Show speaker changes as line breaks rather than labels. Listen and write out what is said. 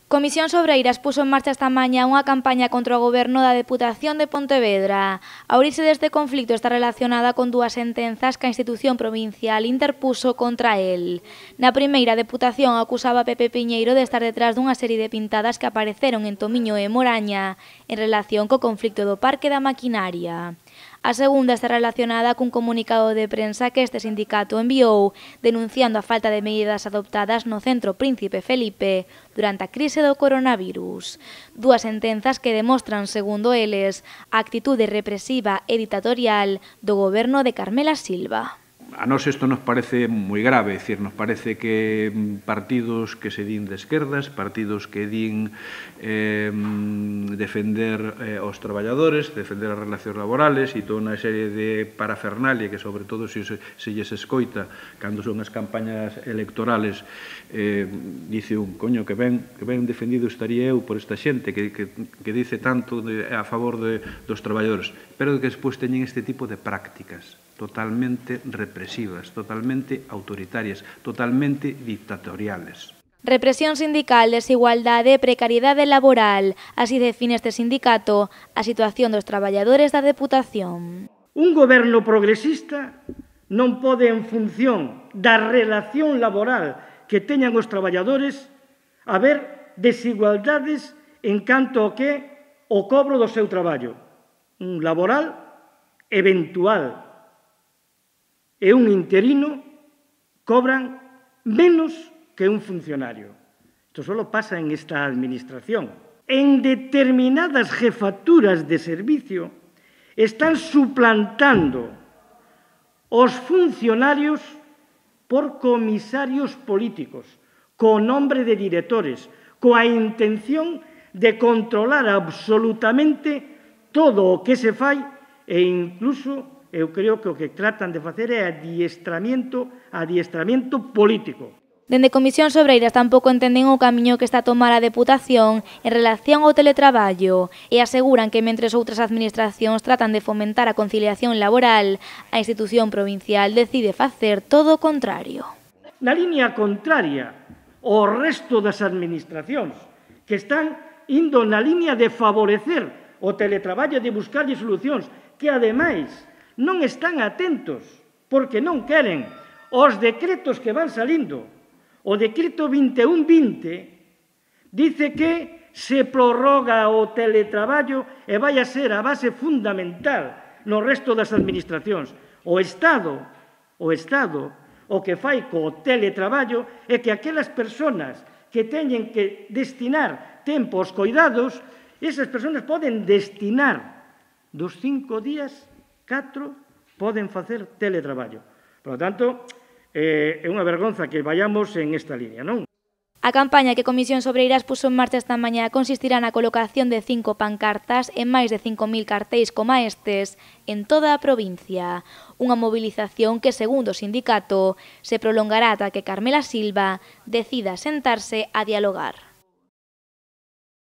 Comisións Obreiras puso en marcha esta mañá unha campaña contra o goberno da Deputación de Pontevedra. A orixe deste conflicto está relacionada con dúas sentenzas que a institución provincial interpuso contra el. Na primeira, a Deputación acusaba a Pepe Piñeiro de estar detrás dunha serie de pintadas que apareceron en Tomiño e Moraña en relación co conflicto do Parque da Maquinaria. A segunda está relacionada cun comunicado de prensa que este sindicato enviou denunciando a falta de medidas adoptadas no Centro Príncipe Felipe durante a crise do coronavirus. Dúas sentenzas que demostran, segundo eles, a actitude represiva e ditatorial do goberno de Carmela Silva.
A nós isto nos parece moi grave, é dicir, nos parece que partidos que se din de esquerdas, partidos que din defender os traballadores, defender as relacións laborales e toda unha serie de parafernalia que, sobre todo, se lles escoita cando son as campañas electorales, dice un, coño, que ben defendido estaría eu por esta xente que dice tanto a favor dos traballadores, pero que despois teñen este tipo de prácticas totalmente represivas, totalmente autoritarias, totalmente dictatoriales.
Represión sindical, desigualdade e precariedade laboral. Así define este sindicato a situación dos traballadores da Deputación.
Un goberno progresista non pode, en función da relación laboral que teñan os traballadores, haber desigualdades en canto ao que o cobro do seu traballo. Un laboral eventual e un interino cobran menos que un funcionario. Isto só pasa en esta administración. En determinadas jefaturas de servicio están suplantando os funcionarios por comisarios políticos, co nombre de directores, coa intención de controlar absolutamente todo o que se fai e incluso eu creo que o que tratan de facer é adiestramiento político.
Dende Comisións Obreiras tampouco entenden o camiño que está a tomar a Deputación en relación ao teletraballo e aseguran que mentres outras administracións tratan de fomentar a conciliación laboral, a institución provincial decide facer todo o contrario.
Na liña contraria ao resto das administracións que están indo na liña de favorecer o teletraballo e de buscarlle solucións que, ademais, non están atentos, porque non queren os decretos que van salindo. O decreto 2120 dice que se prorroga o teletraballo e vai a ser a base fundamental no resto das administracións. O Estado, o que fai co teletraballo é que aquelas persoas que teñen que destinar tempo aos coidados, esas persoas poden destinar dos 5 días 4 poden facer teletraballo. Por lo tanto, é unha vergonza que vayamos en esta línea, non?
A campaña que Comisións Obreiras puso en marcha esta mañá consistirá na colocación de 5 pancartas e máis de 5.000 cartéis como estes en toda a provincia. Unha movilización que, segundo o sindicato, se prolongará ata que Carmela Silva decida sentarse a dialogar.